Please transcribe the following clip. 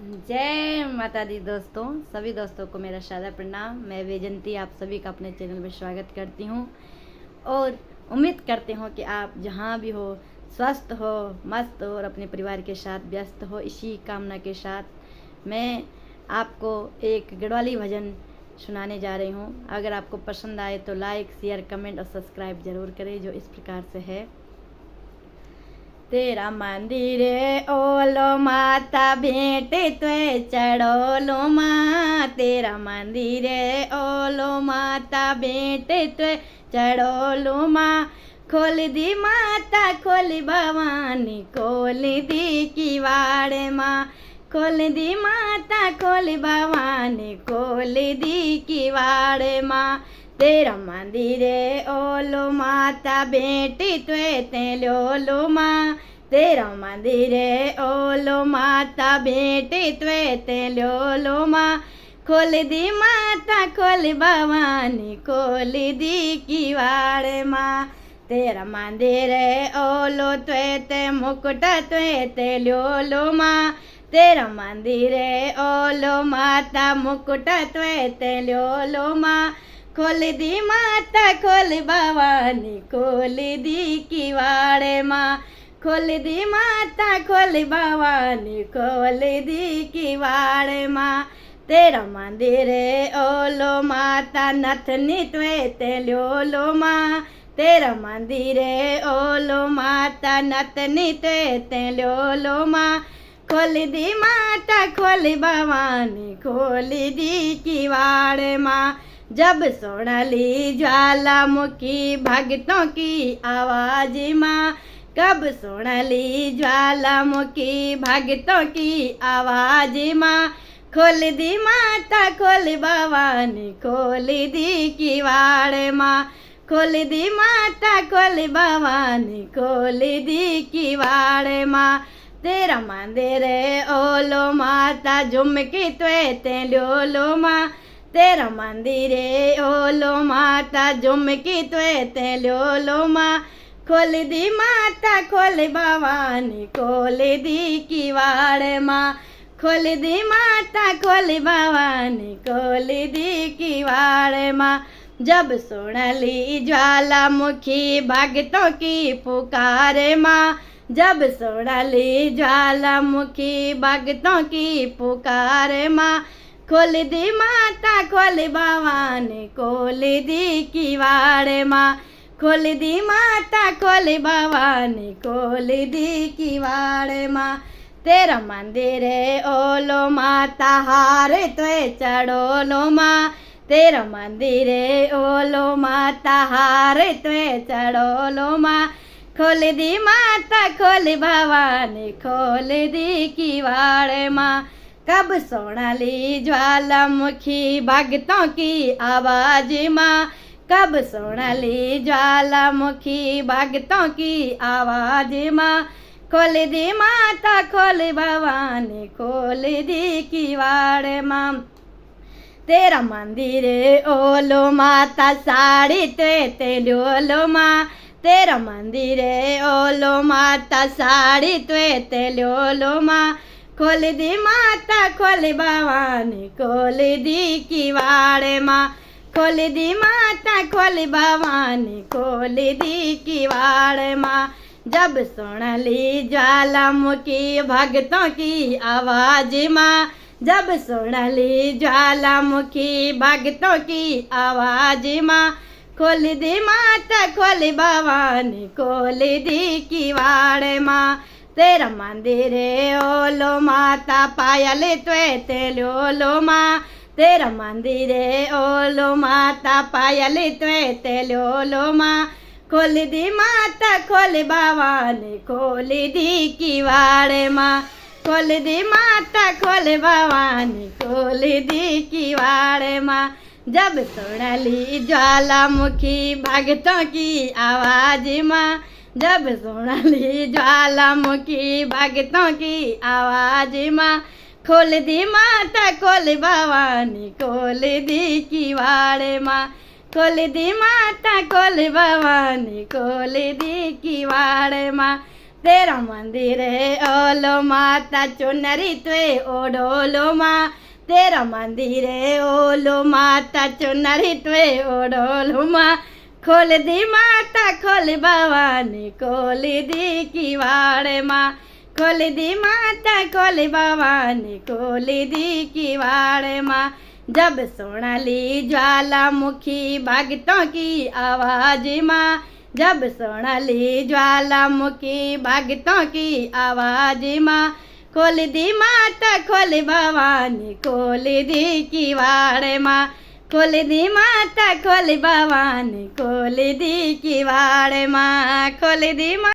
जय माता दी दोस्तों, सभी दोस्तों को मेरा सादर प्रणाम। मैं वैजंती आप सभी का अपने चैनल में स्वागत करती हूँ और उम्मीद करती हूँ कि आप जहाँ भी हो स्वस्थ हो, मस्त हो और अपने परिवार के साथ व्यस्त हो। इसी कामना के साथ मैं आपको एक गढ़वाली भजन सुनाने जा रही हूँ। अगर आपको पसंद आए तो लाइक, शेयर, कमेंट और सब्सक्राइब ज़रूर करें। जो इस प्रकार से है। तेरा मंदिर ओलो माता भेंट त्वे चढ़ोलो माँ। तेरा मंदिर ओलो माता भेंट त्वे चढ़ोलो माँ। खोल दी माता खोल भवानी खोल दी किवाड़ माँ। खोल दी माता खोल भवानी खोल दी किवाड़ माँ। तेरा मंदिर ओलो माता बेटी त्वे ते लो माँ। तेरा मंदिर ओलो माता बेटी त्वे ते लो माँ। खोल दी माता खोल भवानी खोल दी किवाड़ माँ। तेरा मंदिर ओलो त्वे ते मुकुट त्वे ते लो माँ। तेरा मंदिर ओलो माता मुकुट त्वे ते लो माँ। खोल दी माता खोल भवानी खोल दी किवाड़ माँ। खोल दी माता खोल भवानी खोल दी किवाड़ माँ। तेरा मंदिर ओलो माता नथनी त्वे ते लो माँ। तेरा मंदिर ओलो माता नथनी त्वे ते लो माँ। खोल दी माता खोल भवानी खोल दी किवाड़ माँ। जब सोनाली ज्वालामुखी भक्तों की आवाज माँ। कब सोनाली ज्वालामुखी भक्तों की आवाज माँ। खोल दी माता खोल भवानी खोल दी किवाड़ माँ। खोल दी माता खोल भवानी खोल दी किवाड़ माँ। तेरा मंदिर ओलो माता झुमकी त्वे ते लो माँ। तेरा मंदिर ओलो माता झुमकी त्वे ते लो माँ। खोल दी माता खोल भवानी खोल दी किवाड़ माँ। खोल दी माता खोल भवानी खोल दी किवाड़ माँ। जब सोनाली ज्वालामुखी भक्तों की पुकार माँ। जब सोनाली ज्वालामुखी भक्तों की पुकार माँ। खोल दी माता खोल भवानी खोल दी किवाड़ माँ। खोल दी माता खोल भवानी खोल दी किवाड़ माँ। तेरा मंदिर ओलो माता हार त्वे चढ़ोलो माँ। तेरा मंदिर ओलो माता हार त्वे चढ़ोलो माँ। खोल दी माता खोल भवानी खोल दी किवाड़ माँ। कब सोनाली ज्वालामुखी भक्तों की आवाज माँ। कब सोनाली ज्वालामुखी भक्तों की आवाज माँ। खोल दी माता खोल भवानी खोल दी किवाड़ माँ। तेरा मंदिर ओलो माता साड़ी त्वे ते लो माँ। तेरा मंदिर ओलो माता साड़ी त्वे ते लो माँ। खोल दी माता खोल भवानी खोल दी किवाड़ माँ। खोल दी माता खोल भवानी खोल दी किवाड़ माँ। जब सोनाली ज्वालामुखी भक्तों की आवाज माँ। जब सोनाली ज्वालामुखी भक्तों की आवाज माँ। खोल दी माता खोल भवानी खोल दी किवाड़ माँ। तेरा मंदिर ओलो माता पायल त्वे ते लो माँ। तेरा मंदिर ओलो माता पायल त्वे ते लो माँ। खोल दी माता खोल भवानी खोल दी किवाड़ माँ। खोल दी माता खोल भवानी खोल दी किवाड़ माँ। जब सोनाली ज्वालामुखी भक्तों की आवाज माँ। जब सोनाली ज्वालामुखी भक्तों की आवाज माँ। खोल दी माता खोल भवानी खोल दी किवाड़ माँ। खोल दी माता खोल भवानी खोल दी किवाड़ माँ। तेरा मंदिर है ओलो माता चुनरी त्वे ओढ़ोलो माँ, तेरा मंदिर है ओलो माता चुनरी त्वे ओढ़ोलो माँ। खोल दी माता खोल भवानी खोल दी किवाड़ माँ, खोल दी माता खोल भवानी खोल दी किवाड़ माँ। जब सोनाली ज्वालामुखी भक्तों की आवाज माँ, जब सोनाली ज्वालामुखी भक्तों की आवाज माँ। खोल दी माता खोल भवानी खोल दी किवाड़ माँ, खोल दी माता खोल भवानी खोल दी किवाड़ माँ, खोल दी माँ।